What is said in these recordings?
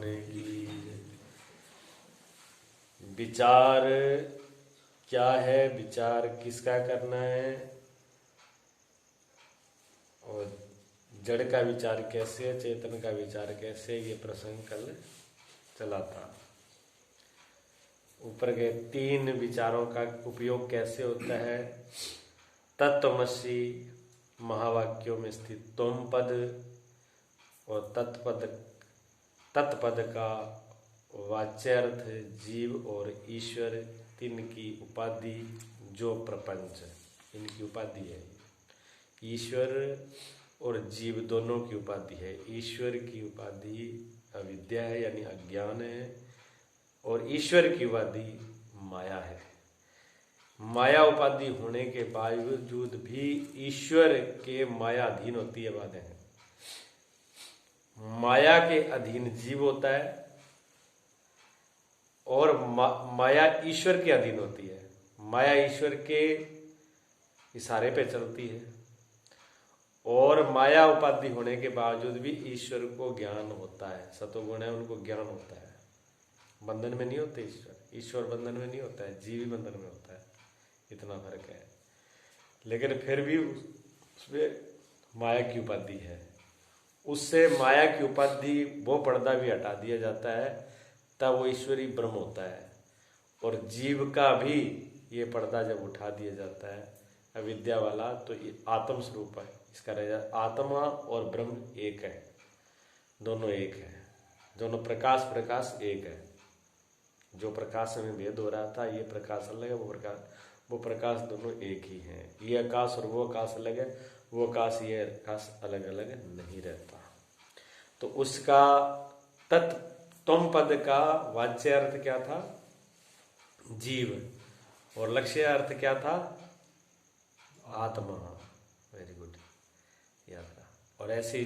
भगवान की। विचार क्या है, विचार किसका करना है, और जड़ का विचार कैसे है, चेतन का विचार कैसे है, ये प्रसंग कल चला था। ऊपर के 3 विचारों का उपयोग कैसे होता है। तत्वमसि महावाक्यों में स्थित त्वम पद और तत्पद का वाच्यार्थ जीव और ईश्वर, 3 की उपाधि जो प्रपंच, इनकी उपाधि है। ईश्वर और जीव दोनों की उपाधि है। ईश्वर की उपाधि अविद्या है यानी अज्ञान है, और ईश्वर की उपाधि माया है। माया उपाधि होने के बावजूद भी ईश्वर के माया अधीन होती है बातें हैं। माया के अधीन जीव होता है और माया ईश्वर के अधीन होती है। माया ईश्वर के इशारे पे चलती है, और माया उपाधि होने के बावजूद भी ईश्वर को ज्ञान होता है। सतोगुण है, उनको ज्ञान होता है। बंधन में नहीं होते ईश्वर, ईश्वर बंधन में नहीं होता है, जीव ही बंधन में होता है। इतना फर्क है। लेकिन फिर भी उसमें माया की उपाधि है। उससे माया की उपाधि वो पर्दा भी हटा दिया जाता है, तब वो ईश्वरी ब्रह्म होता है। और जीव का भी ये पर्दा जब उठा दिया जाता है अविद्या वाला, तो ये आत्म स्वरूप है इसका रह जाता। आत्मा और ब्रह्म एक है, दोनों एक है। दोनों प्रकाश एक है। जो प्रकाश में भेद हो रहा था, ये प्रकाश अलग है, वो प्रकाश दोनों एक ही हैं। ये आकाश और वो आकाश अलग है, वो आकाश ये आकाश अलग अलग नहीं रहता। तो उसका तत्व पद का वाच्य अर्थ क्या था, जीव, और लक्ष्य अर्थ क्या था, आत्मा। वेरी गुड, याद रहा। और ऐसे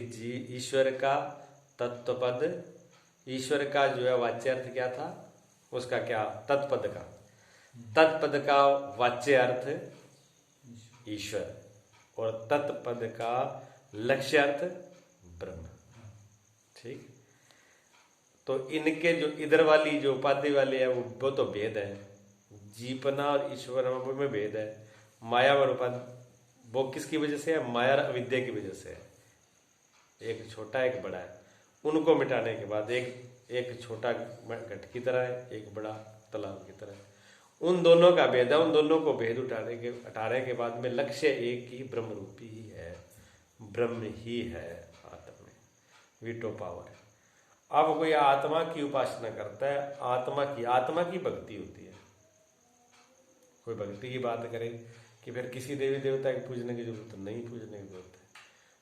ईश्वर का तत्व पद, ईश्वर का जो है वाच्य अर्थ क्या था, उसका क्या, तत्पद का वाच्य अर्थ ईश्वर, और तत्पद का लक्ष्य अर्थ ब्रह्म। ठीक। तो इनके जो इधर वाली जो उपाधि वाले है वो तो भेद है। जीपना और ईश्वर में भेद है। माया और उपाधि वो किसकी वजह से है, माया और अविद्या की वजह से है। एक छोटा एक बड़ा है। उनको मिटाने के बाद एक छोटा घट की तरह है, एक बड़ा तालाब की तरह है। उन दोनों का भेद है। उन दोनों को भेद हटाने के बाद में लक्ष्य एक ही ब्रह्म रूपी ही है, ब्रह्म ही है आत्मा में, वीटो पावर है। अब कोई आत्मा की उपासना करता है, आत्मा की भक्ति होती है। कोई भक्ति की बात करे कि फिर किसी देवी देवता की पूजने की जरूरत नहीं, पूजने की जरूरत है।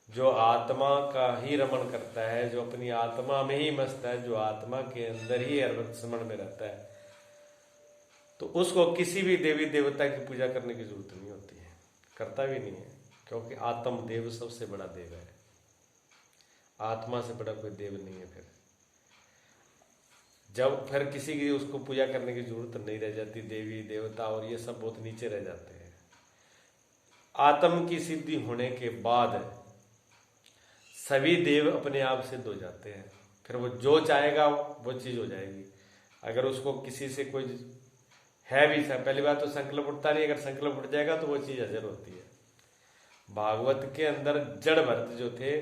जो आत्मा का ही रमण करता है, जो अपनी आत्मा में ही मस्त है, जो आत्मा के अंदर ही हर स्मरण में रहता है, तो उसको किसी भी देवी देवता की पूजा करने की जरूरत नहीं होती है, करता भी नहीं है। क्योंकि आत्म देव सबसे बड़ा देव है। आत्मा से बड़ा कोई देव नहीं है। फिर किसी की उसको पूजा करने की जरूरत नहीं रह जाती। देवी देवता और ये सब बहुत नीचे रह जाते हैं। आत्म की सिद्धि होने के बाद सभी देव अपने आप सिद्ध हो जाते हैं। फिर वो जो चाहेगा वो चीज हो जाएगी। अगर उसको किसी से कोई है भी, पहली बात तो संकल्प उठता नहीं। अगर संकल्प उठ जाएगा तो वो चीज हाजिर होती है। भागवत के अंदर जड़ भरत जो थे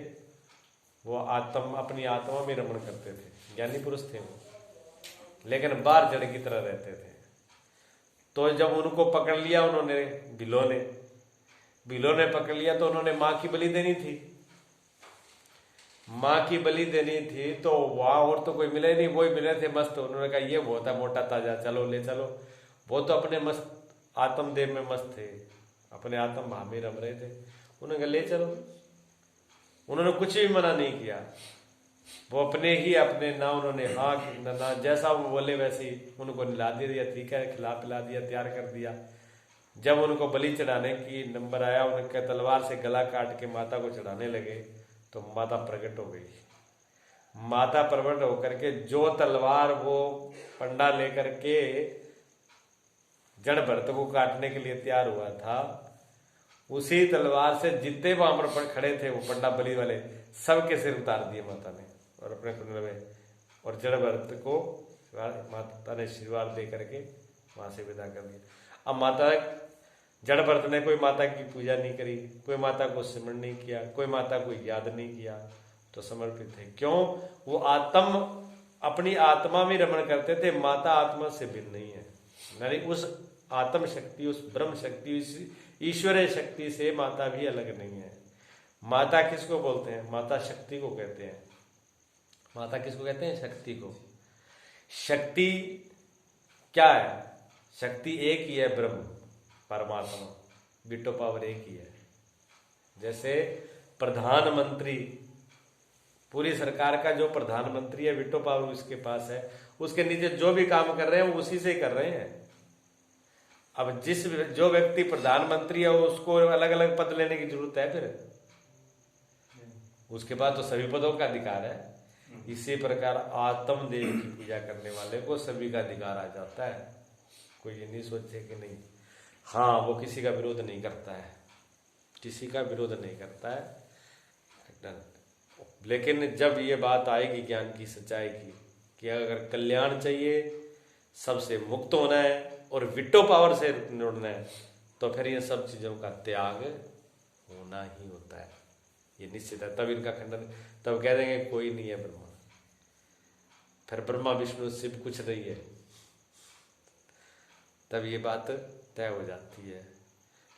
वो अपनी आत्मा में रमण करते थे, ज्ञानी पुरुष थे वो, लेकिन बाहर जड़ की तरह रहते थे। तो जब उनको पकड़ लिया उन्होंने, बिलो ने पकड़ लिया, तो उन्होंने माँ की बलि देनी थी। तो वहां और तो कोई मिले नहीं, वो ही मिले थे मस्त। उन्होंने कहा ये बहुत है मोटा ताजा, चलो ले चलो। वो तो अपने मस्त आत्मदेव में मस्त थे, अपने आत्म भाव में रम रहे थे। उन्होंने कहा ले चलो। उन्होंने कुछ भी मना नहीं किया। वो अपने ना उन्होंने हाँ ना, जैसा वो बोले वैसे ही उनको निला दिया। ठीक है, खिला पिला दिया, तैयार कर दिया। जब उनको बलि चढ़ाने की नंबर आया, उनके तलवार से गला काट के माता को चढ़ाने लगे, तो माता प्रकट हो गई। माता प्रकट होकर के जो तलवार वो पंडा लेकर के जड़ भरत को काटने के लिए तैयार हुआ था, उसी तलवार से जितने वहां पर खड़े थे वो पंडा बलि वाले, सबके सिर उतार दिए माता ने और अपने कुंडल में और जड़ भरत को माता ने आशीर्वाद दे करके वहां से विदा कर दिया। अब माता जड़ भरत ने कोई माता की पूजा नहीं करी, कोई माता को स्मरण नहीं किया, कोई माता को याद नहीं किया, तो समर्पित थे। क्यों? वो अपनी आत्मा में रमण करते थे, माता आत्मा से भिन्न नहीं है। यानी उस आत्म शक्ति, उस ब्रह्म शक्ति, उस ईश्वरीय शक्ति से माता भी अलग नहीं है। माता किसको बोलते हैं? माता शक्ति को कहते हैं। माता किसको कहते हैं? शक्ति को। शक्ति क्या है? शक्ति एक ही है, ब्रह्म परमात्मा, बिट्टो पावर एक ही है। जैसे प्रधानमंत्री, पूरी सरकार का जो प्रधानमंत्री है, बिट्टो पावर उसके पास है, उसके नीचे जो भी काम कर रहे हैं वो उसी से कर रहे हैं। अब जो व्यक्ति प्रधानमंत्री है उसको अलग अलग पद लेने की जरूरत है? फिर उसके बाद तो सभी पदों का अधिकार है। इसी प्रकार आत्म देव की पूजा करने वाले को सभी का अधिकार आ जाता है। कोई ये नहीं सोचे कि नहीं, हाँ वो किसी का विरोध नहीं करता है, किसी का विरोध नहीं करता है। लेकिन जब ये बात आएगी ज्ञान की, सच्चाई की, कि अगर कल्याण चाहिए, सबसे मुक्त होना है और विट्टो पावर से जुड़ना है, तो फिर ये सब चीजों का त्याग होना ही होता है। ये निश्चित है। तब इनका खंडन, तब कह देंगे कोई नहीं है ब्रह्मा, फिर ब्रह्मा विष्णु शिव कुछ नहीं है, तब ये बात तय हो जाती है।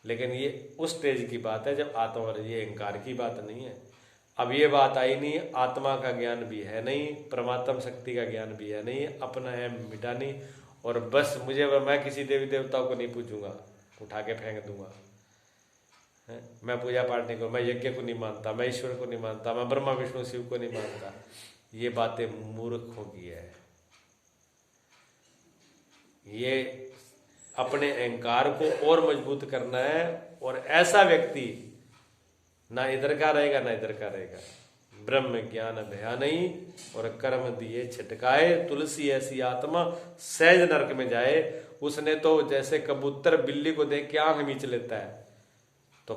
लेकिन ये उस स्टेज की बात है जब आत्मा, ये अहंकार की बात नहीं है। अब ये बात आई नहीं, आत्मा का ज्ञान भी है नहीं, परमात्म शक्ति का ज्ञान भी है नहीं, अपना है मिटा नहीं, और बस मैं किसी देवी देवताओं को नहीं पूछूंगा, उठा के फेंक दूंगा, मैं पूजा पाठ नहीं करूँ, मैं यज्ञ को नहीं मानता, मैं ईश्वर को नहीं मानता, मैं ब्रह्मा विष्णु शिव को नहीं मानता। ये बातें मूर्खों की है। ये अपने अहंकार को और मजबूत करना है, और ऐसा व्यक्ति ना इधर का रहेगा ना इधर का रहेगा। ब्रह्म ज्ञान भया नहीं और कर्म दिए छिटकाए, तुलसी ऐसी आत्मा सहज नरक में जाए। उसने तो जैसे कबूतर बिल्ली को देख के आंख मीच लेता है, तो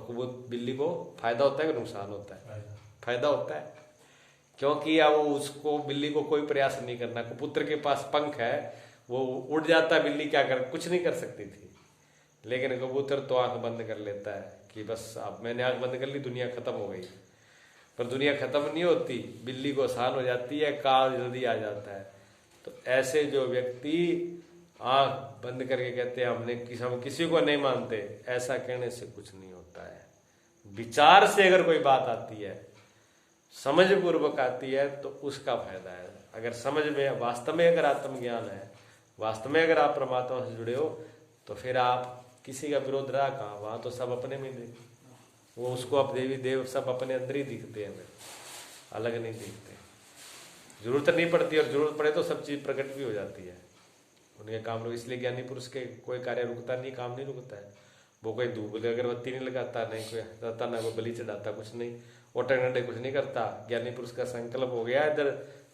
बिल्ली को फायदा होता है कि नुकसान होता है? फायदा होता है, क्योंकि अब उसको, बिल्ली को कोई प्रयास नहीं करना। कबूतर के पास पंख है, वो उड़ जाता, बिल्ली क्या कर, कुछ नहीं कर सकती थी। लेकिन कबूतर तो आंख बंद कर लेता है कि बस अब मैंने आंख बंद कर ली, दुनिया खत्म हो गई। पर दुनिया खत्म नहीं होती, बिल्ली को आसान हो जाती है, काल जल्दी आ जाता है। तो ऐसे जो व्यक्ति आंख बंद करके कहते हैं हम किसी को नहीं मानते, ऐसा कहने से कुछ नहीं होता है। विचार से अगर कोई बात आती है, समझ पूर्वक आती है, तो उसका फायदा है। अगर समझ में, वास्तव में अगर आत्मज्ञान है, वास्तव में अगर आप परमात्मा से जुड़े हो, तो फिर आप किसी का विरोध रहा कहाँ? वहां तो सब अपने में दिखते, वो उसको अब देवी देव सब अपने अंदर ही दिखते हैं, अलग नहीं दिखते। जरूरत नहीं पड़ती, और जरूरत पड़े तो सब चीज प्रकट भी हो जाती है। उनके काम लोग, इसलिए ज्ञानी पुरुष के कोई कार्य रुकता नहीं, काम नहीं रुकता है। वो कोई धूप अगरबत्ती नहीं लगाता, नहीं कोई रहता, ना कोई बलि चढ़ाता, कुछ नहीं, ओटे नडे कुछ नहीं करता। ज्ञानी पुरुष का संकल्प हो गया,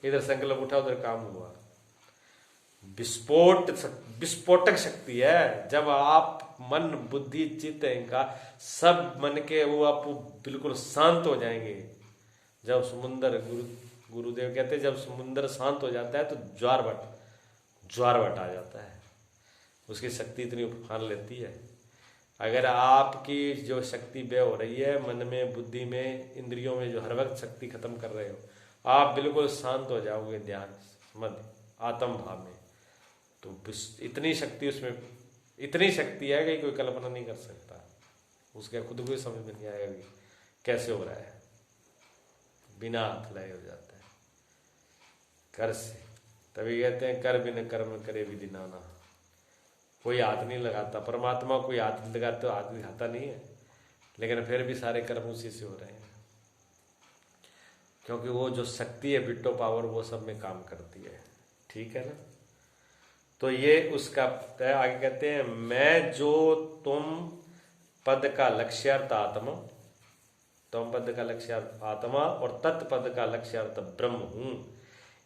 इधर संकल्प उठा, उधर काम हुआ। विस्फोटक शक्ति है। जब आप मन बुद्धि चित्त का सब मन के वो आप बिल्कुल शांत हो जाएंगे। जब समुंदर, गुरुदेव कहते हैं, जब समुंदर शांत हो जाता है तो ज्वारवट आ जाता है। उसकी शक्ति इतनी उफान लेती है। अगर आपकी जो शक्ति व्यय हो रही है, मन में, बुद्धि में, इंद्रियों में, जो हर वक्त शक्ति खत्म कर रहे हो, आप बिल्कुल शांत हो जाओगे ध्यान मध्य आत्म भाव में, तो इतनी शक्ति उसमें, इतनी शक्ति है कि कोई कल्पना नहीं कर सकता। उसके खुद को समझ में नहीं आएगा कि कैसे हो रहा है, बिना हाथ लगे हो जाता है कर से। तभी कहते हैं कर बिन कर्म करे विधि नाना। कोई हाथ नहीं लगाता, परमात्मा कोई हाथ लगाते, तो हाथ दिखाता नहीं है, लेकिन फिर भी सारे कर्म उसी से हो रहे हैं, क्योंकि वो जो शक्ति है बिट्टो पावर, वो सब में काम करती है। ठीक है ना? तो ये उसका आगे कहते हैं, मैं जो तुम पद का लक्ष्यार्थ आत्मा, तुम पद का लक्ष्यार्थ आत्मा और तत्पद का लक्ष्यार्थ ब्रह्म हूं।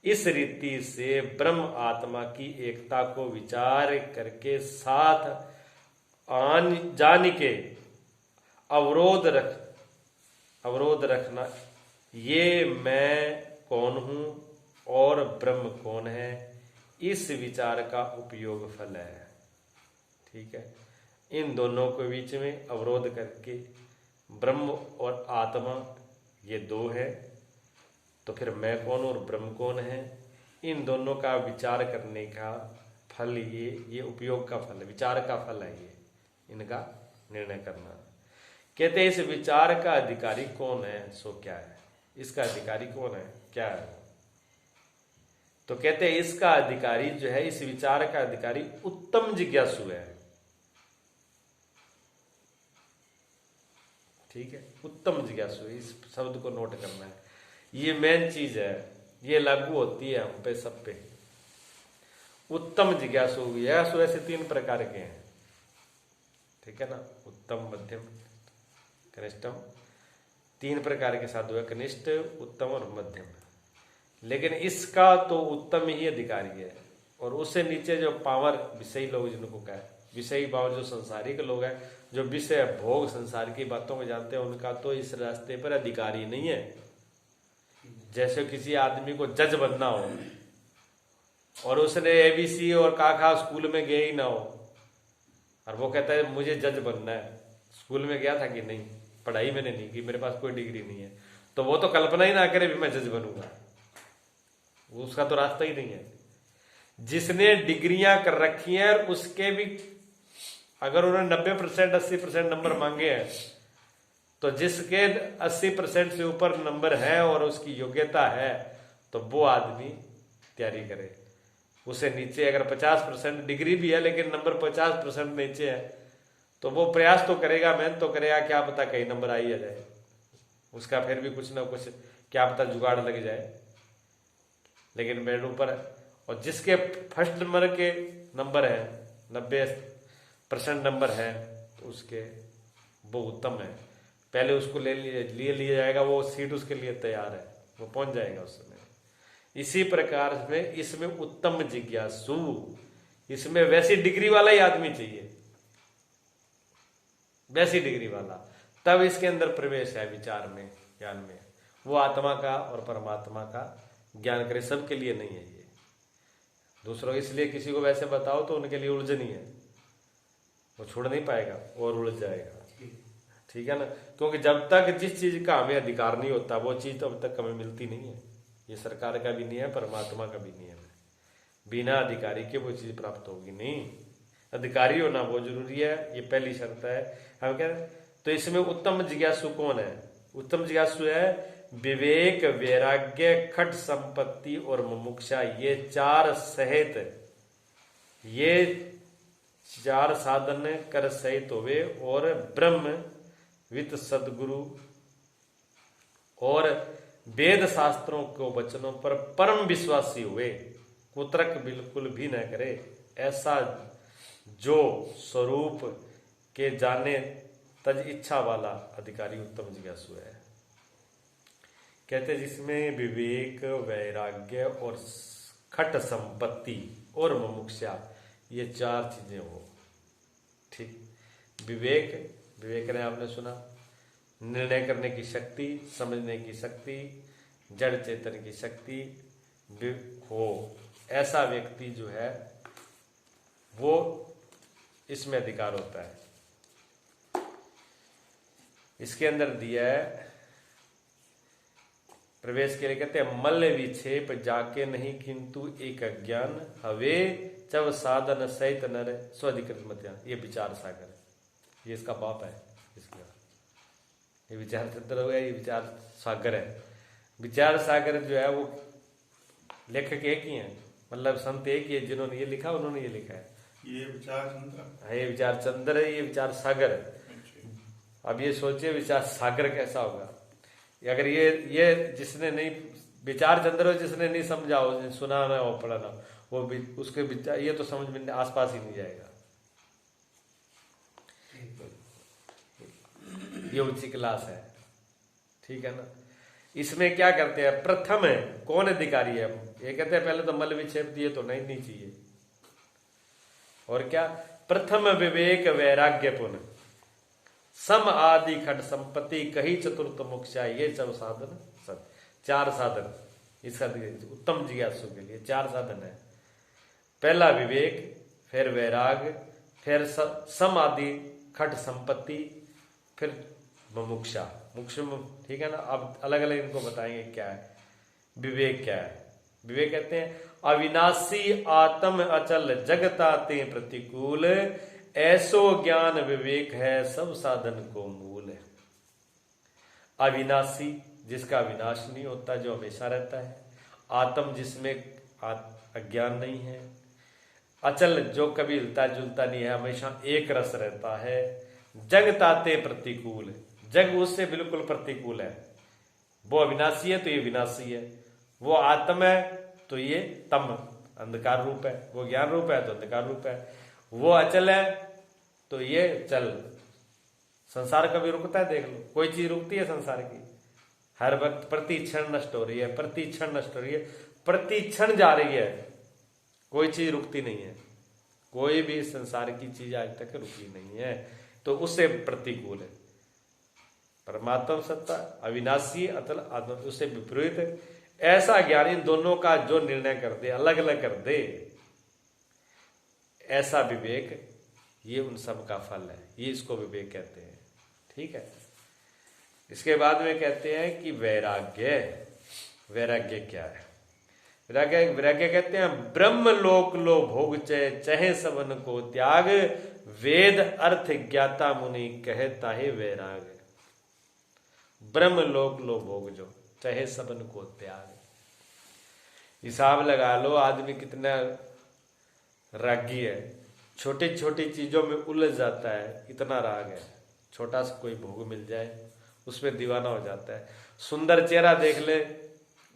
इस रीति से ब्रह्म आत्मा की एकता को विचार करके साथ जान के अवरोध रखना, ये मैं कौन हूं, और ब्रह्म कौन है, इस विचार का उपयोग फल है। ठीक है, इन दोनों के बीच में अवरोध करके ब्रह्म और आत्मा ये दो है, तो फिर मैं कौन और ब्रह्म कौन है, इन दोनों का विचार करने का फल ये उपयोग का फल, विचार का फल है ये, इनका निर्णय करना। कहते हैं इस विचार का अधिकारी कौन है, सो क्या है, इसका अधिकारी कौन है, क्या है। तो कहते हैं इसका अधिकारी जो है, इस विचार का अधिकारी उत्तम जिज्ञासु है। ठीक है, उत्तम जिज्ञासु, इस शब्द को नोट करना है, ये मेन चीज है, ये लागू होती है हम पे, सब पे। उत्तम जिज्ञासु, जिज्ञासु ऐसे 3 प्रकार के हैं। ठीक है ना, उत्तम, मध्यम, कनिष्ठम, 3 प्रकार के साधु है, कनिष्ठ, उत्तम और मध्यम। लेकिन इसका तो उत्तम ही अधिकारी है, और उससे नीचे जो पावर विषयी लोग जिनको कहे, विषयी भाव जो संसारिक लोग हैं, जो विषय भोग संसार की बातों को जानते हैं, उनका तो इस रास्ते पर अधिकारी नहीं है। जैसे किसी आदमी को जज बनना हो और उसने ABC और काखा स्कूल में गया ही ना हो, और वो कहता है मुझे जज बनना है, स्कूल में गया था कि नहीं, पढ़ाई मैंने नहीं की, मेरे पास कोई डिग्री नहीं है, तो वो तो कल्पना ही ना करे भी मैं जज बनूंगा, उसका तो रास्ता ही नहीं है। जिसने डिग्रियां कर रखी हैं, उसके भी अगर उन्होंने 90% 80% नंबर मांगे हैं, तो जिसके 80% से ऊपर नंबर है और उसकी योग्यता है, तो वो आदमी तैयारी करे। उसे नीचे अगर 50% डिग्री भी है लेकिन नंबर 50% नीचे है, तो वो प्रयास तो करेगा, मेहनत तो करेगा, क्या पता कहीं नंबर आ ही आ जाए, उसका फिर भी कुछ ना कुछ क्या पता जुगाड़ लग जाए। लेकिन मेरे ऊपर, और जिसके फर्स्ट नंबर के नंबर है, 90% नंबर है, तो उसके वो उत्तम है, पहले उसको ले लिया जाएगा, वो सीट उसके लिए तैयार है, वो पहुंच जाएगा उस समय। इसी प्रकार में इसमें उत्तम जिज्ञासु, इसमें वैसी डिग्री वाला ही आदमी चाहिए, वैसी डिग्री वाला, तब इसके अंदर प्रवेश है विचार में, ज्ञान में। वो आत्मा का और परमात्मा का ज्ञान करे, सबके लिए नहीं है ये। दूसरों इसलिए किसी को वैसे बताओ तो उनके लिए उलझन ही है, वो छोड़ नहीं पाएगा और उलझ जाएगा। ठीक है ना, क्योंकि जब तक जिस चीज का हमें अधिकार नहीं होता, वो चीज तो अब तक हमें मिलती नहीं है। ये सरकार का भी नहीं है, परमात्मा का भी नहीं है, बिना अधिकारी के वो चीज प्राप्त होगी नहीं। अधिकारी होना वो जरूरी है, ये पहली शर्त है। हम कह रहे तो इसमें उत्तम जिज्ञासु कौन है, उत्तम जिज्ञासु है विवेक, वैराग्य, खट संपत्ति और मुमुक्षा, ये 4 सहित, ये 4 साधन कर सहित हुए, और ब्रह्म वित सदगुरु और वेद शास्त्रों को वचनों पर परम विश्वासी हुए, कुतर्क बिल्कुल भी न करे, ऐसा जो स्वरूप के जाने तज इच्छा वाला अधिकारी उत्तम जिज्ञासु है। कहते जिसमें विवेक, वैराग्य और खट संपत्ति और मुमुक्षा, ये 4 चीजें हो। ठीक, विवेक, विवेक ने आपने सुना, निर्णय करने की शक्ति, समझने की शक्ति, जड़ चेतन की शक्ति हो, ऐसा व्यक्ति जो है वो इसमें अधिकार होता है। इसके अंदर दिया है प्रवेश के लिए, कहते हैं मल्ल विक्षेप जाके नहीं किंतु एक अज्ञान हवे, जब साधन सहित नर स्वाधिकृत मध्यान, ये विचार सागर, ये इसका बाप है, इसका ये विचार चंद्र हो गया, ये विचार सागर है। विचार सागर जो है वो लेखक एक ही है, मतलब संत एक ही है, जिन्होंने ये लिखा उन्होंने ये लिखा है, ये विचार चंद्र है, ये विचार चंद्र है, ये विचार सागर है। अब ये सोचिए विचार सागर कैसा होगा, अगर ये जिसने नहीं, विचार चंद्र जिसने नहीं समझा हो, सुना ना हो, पढ़ा ना, वो उसके विचार ये तो समझ में आसपास ही नहीं जाएगा। ये ऊंची क्लास है, ठीक है ना। इसमें क्या करते हैं, प्रथम है कौन अधिकारी है, ये कहते हैं पहले तो मल विक्षेप दिए तो नहीं चाहिए, और क्या, प्रथम विवेक वैराग्य पुन सम आदि खट संपत्ति कही चतुर्थ मोक्षा, ये 4 साधन, 4 साधन इसका उत्तम जिज्ञासु के लिए 4 साधन है। पहला विवेक, फिर वैराग, फिर समाधि खट संपत्ति, फिर मुमुक्षा मुक्ष। ठीक है ना। अब अलग अलग इनको बताएंगे क्या है विवेक। क्या है विवेक? कहते हैं अविनाशी आत्म अचल जगताते प्रतिकूल, ऐसो ज्ञान विवेक है सब साधन को मूल। अविनाशी, जिसका विनाश नहीं होता, जो हमेशा रहता है। आत्म, जिसमें अज्ञान नहीं है। अचल, जो कभी हिलता जुलता नहीं है, हमेशा एक रस रहता है। जग ताते प्रतिकूल, जग उससे बिल्कुल प्रतिकूल है। वो अविनाशी है तो ये विनाशी है। वो आत्म है तो ये तम अंधकार रूप है। वो ज्ञान रूप है तो अंधकार रूप है। वो अचल है तो ये चल। संसार कभी रुकता है? देख लो, कोई चीज रुकती है संसार की? हर वक्त प्रति क्षण नष्ट हो रही है, प्रति क्षण नष्ट हो रही है, प्रति क्षण जा रही है। कोई चीज रुकती नहीं है। कोई भी संसार की चीज आज तक रुकी नहीं है, तो उससे प्रतिकूल है। परमात्मा सत्ता अविनाशी अतल आत्मा, उससे विपरीत है। ऐसा ज्ञान इन दोनों का जो निर्णय कर दे, अलग अलग कर दे, ऐसा विवेक, ये उन सब का फल है। ये इसको विवेक कहते हैं। ठीक है। इसके बाद में कहते हैं कि वैराग्य। वैराग्य क्या है? वैराग्य कहते हैं ब्रह्म लोक लो भोग चहे सबन को त्याग, वेद अर्थ ज्ञाता मुनि कहता है वैराग। ब्रह्म लोक लो भोग जो चाहे सबन को त्याग। हिसाब लगा लो, आदमी कितना रागी है, छोटी छोटी चीजों में उलझ जाता है, इतना राग है। छोटा सा कोई भोग मिल जाए उसमें दीवाना हो जाता है। सुंदर चेहरा देख ले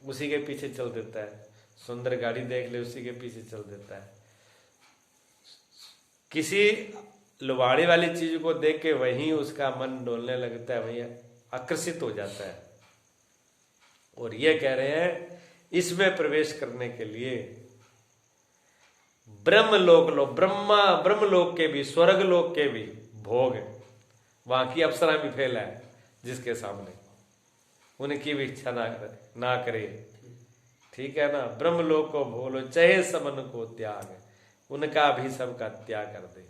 उसी के पीछे चल देता है, सुंदर गाड़ी देख ले उसी के पीछे चल देता है। किसी लुभाने वाली चीज को देख के वहीं उसका मन डोलने लगता है, वहीं आकर्षित हो जाता है। और ये कह रहे हैं इसमें प्रवेश करने के लिए ब्रह्मलोक लो, ब्रह्मलोक के भी, स्वर्ग लोक के भी भोग, वहां की अप्सरा भी फैला है जिसके सामने, उनकी भी इच्छा ना करे। ठीक है ना। ब्रह्मलोक को भोलो चाहे समन को त्याग, उनका भी सबका त्याग कर दे।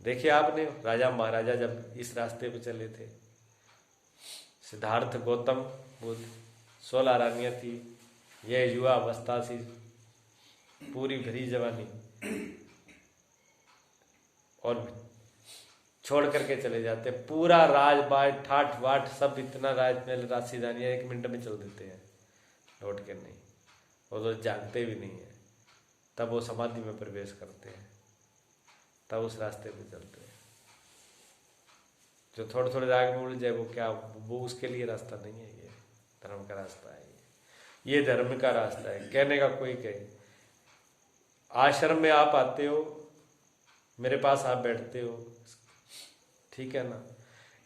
देखिए आपने राजा महाराजा जब इस रास्ते पे चले थे, सिद्धार्थ गौतम बुद्ध, 16 रानियां थी, यह युवा अवस्था सी, पूरी भरी जवानी, और छोड़ करके चले जाते। पूरा राजबाज ठाठ वाठ सब, इतना राजमहल राजधानियां 1 मिनट में चल देते हैं, लौट के नहीं। और तो जानते भी नहीं है, तब वो समाधि में प्रवेश करते हैं, तब उस रास्ते पे चलते हैं। जो थोड़े थोड़े राग में उड़ जाए वो क्या, वो उसके लिए रास्ता नहीं है। ये धर्म का रास्ता है, ये धर्म का रास्ता है। कहने का कोई कहे, आश्रम में आप आते हो, मेरे पास आप बैठते हो, ठीक है ना।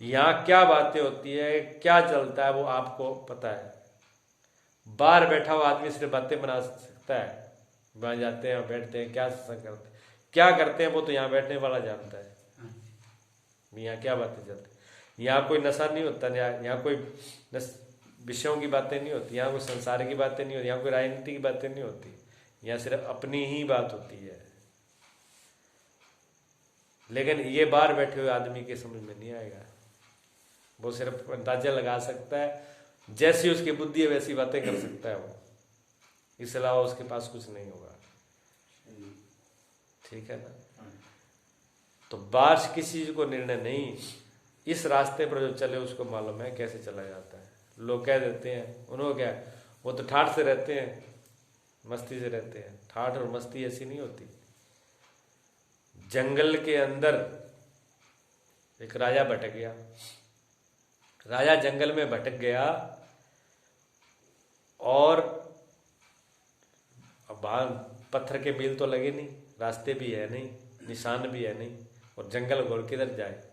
यहाँ क्या बातें होती है, क्या चलता है, वो आपको पता है। बाहर बैठा हुआ आदमी सिर्फ बातें बना सकता है, वहां जाते हैं बैठते हैं, क्या सत्संग करते हैं, क्या करते हैं, वो तो यहाँ बैठने वाला जानता है यहाँ क्या बातें चलती। यहाँ कोई नशा नहीं होता, यहाँ कोई विषयों की बातें नहीं होती, यहाँ कोई संसार की बातें नहीं होती, यहाँ कोई राजनीति की बातें नहीं होती, यहाँ सिर्फ अपनी ही बात होती है। लेकिन ये बाहर बैठे हुए आदमी के समझ में नहीं आएगा। वो सिर्फ अंदाजा लगा सकता है, जैसी उसकी बुद्धि है वैसी बातें कर सकता है वो, इसके अलावा उसके पास कुछ नहीं होगा। ठीक है ना। तो बाहर किसी चीज को निर्णय नहीं, इस रास्ते पर जो चले उसको मालूम है कैसे चला जाता है। लोग कह देते हैं उन्होंने क्या, वो तो ठाठ से रहते हैं, मस्ती से रहते हैं। ठाठ और मस्ती ऐसी नहीं होती। जंगल के अंदर एक राजा भटक गया, राजा जंगल में भटक गया, और अब पत्थर के मील तो लगे नहीं, रास्ते भी है नहीं, निशान भी है नहीं, और जंगल घोर किधर जाए।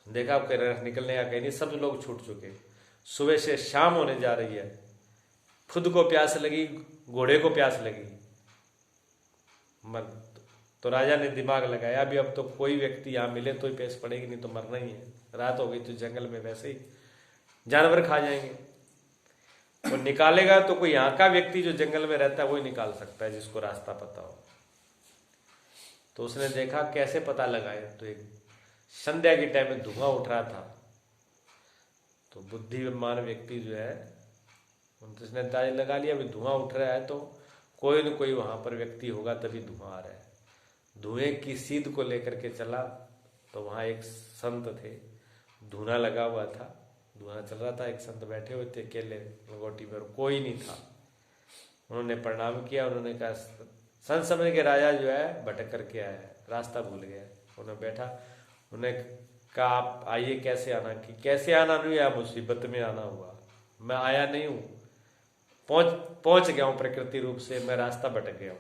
देखा निकलने का कहीं नहीं, सब लोग छूट चुके। सुबह से शाम होने जा रही है, खुद को प्यास लगी, घोड़े को प्यास लगी। तो राजा ने दिमाग लगाया, अभी अब तो कोई व्यक्ति यहाँ मिले तो ही प्यास पड़ेगी, नहीं तो मरना ही है। रात हो गई तो जंगल में वैसे ही जानवर खा जाएंगे। वो निकालेगा तो कोई यहाँ का व्यक्ति जो जंगल में रहता है वही निकाल सकता है, जिसको रास्ता पता हो। तो उसने देखा कैसे पता लगाए, तो एक संध्या के टाइम में धुआं उठ रहा था। तो बुद्धिमान व्यक्ति जो है उसने अंदाजा लगा लिया, अभी धुआं उठ रहा है तो कोई न कोई वहां पर व्यक्ति होगा, तभी धुआं आ रहा है। धुएं की सीध को लेकर के चला तो वहां एक संत थे, धुआं लगा हुआ था, धुआं चल रहा था, एक संत बैठे हुए थे अकेले लंगोटी पर, कोई नहीं था। उन्होंने प्रणाम किया, उन्होंने कहा संत समझ के राजा जो है भटक करके आया है, रास्ता भूल गया। उन्होंने बैठा, उन्होंने कहा आप आइए, कैसे आना, कि कैसे आना नहीं है, मुसीबत में आना हुआ, मैं आया नहीं हूँ, पहुंच गया हूँ प्रकृति रूप से, मैं रास्ता भटक गया हूँ।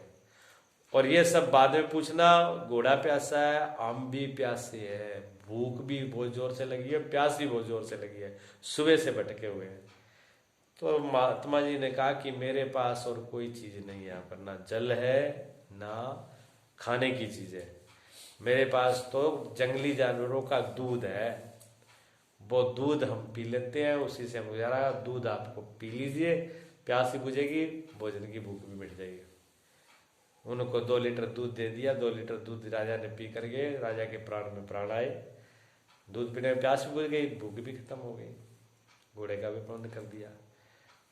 और ये सब बाद में पूछना, घोड़ा प्यासा है, आम भी प्यासी है, भूख भी बहुत जोर से लगी है, प्यास भी बहुत जोर से लगी है, सुबह से भटके हुए हैं। तो महात्मा जी ने कहा कि मेरे पास और कोई चीज नहीं है यहाँ पर, ना जल है ना खाने की चीज है, मेरे पास तो जंगली जानवरों का दूध है, वो दूध हम पी लेते हैं, उसी से हम गुजारा, दूध आपको पी लीजिए, प्यास भी बुझेगी, भोजन की भूख भी मिट जाएगी। उनको 2 लीटर दूध दे दिया। 2 लीटर दूध राजा ने पी कर गए, राजा के प्राण में प्राण आए, दूध पीने में प्यास भी बुझ गई, भूख भी खत्म हो गई, घोड़े का भी प्राण कर दिया।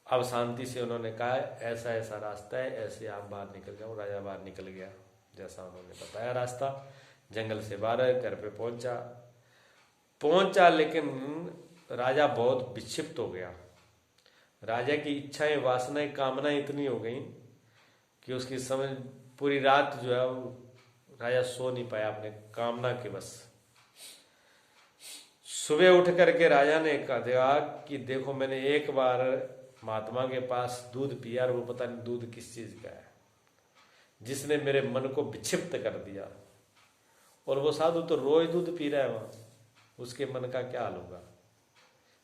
अब शांति से उन्होंने कहा ऐसा ऐसा रास्ता है, ऐसे आप बाहर निकल जाओ। राजा बाहर निकल गया, जैसा उन्होंने बताया रास्ता, जंगल से बाहर घर पे पहुंचा, लेकिन राजा बहुत विक्षिप्त हो गया। राजा की इच्छाएं, वासनाएं, कामनाएं इतनी हो गई कि उसकी समझ पूरी रात जो है राजा सो नहीं पाया अपने कामना के बस। सुबह उठ करके राजा ने कहा कि देखो, मैंने एक बार महात्मा के पास दूध पिया और वो पता नहीं दूध किस चीज का है, जिसने मेरे मन को विक्षिप्त कर दिया। और वो साधु तो रोज दूध पी रहा है वहां, उसके मन का क्या हाल होगा।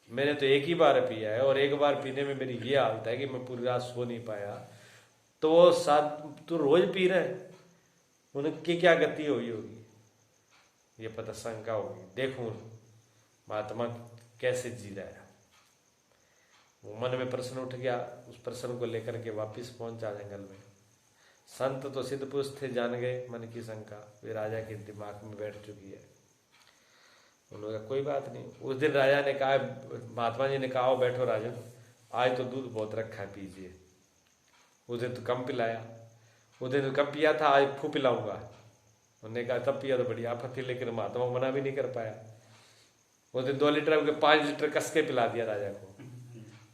मैंने तो एक ही बार पिया है, और एक बार पीने में मेरी ये हालत है कि मैं पूरी रात सो नहीं पाया। तो वो साधु तो रोज पी रहे हैं, उनकी क्या गति हुई होगी, ये पता शंका होगी। देखूं महात्मा कैसे जी रहा है। वो मन में प्रश्न उठ गया, उस प्रश्न को लेकर के वापिस पहुंचा जंगल में। संत तो सिद्ध पुरुष थे, जान गए मन की शंका, वे राजा के दिमाग में बैठ चुकी है। उन्होंने कहा कोई बात नहीं। उस दिन राजा ने कहा, महात्मा जी ने कहा आओ बैठो राजन, आज तो दूध बहुत रखा है, पीजिए। उस दिन तो कम पिलाया, उस दिन तो कम पिया था, आज खूब पिलाऊंगा। उन्होंने कहा तब पिया तो बड़ी आफत थी, लेकिन महात्मा को मना भी नहीं कर पाया। उस दिन 2 लीटर 5 लीटर कस के पिला दिया राजा को।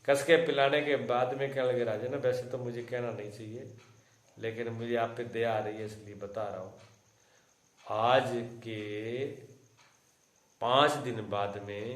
कस के पिलाने के बाद में कहने लगे राजा ना, वैसे तो मुझे कहना नहीं चाहिए, लेकिन मुझे आप पे दया आ रही है इसलिए बता रहा हूँ। आज के 5 दिन बाद में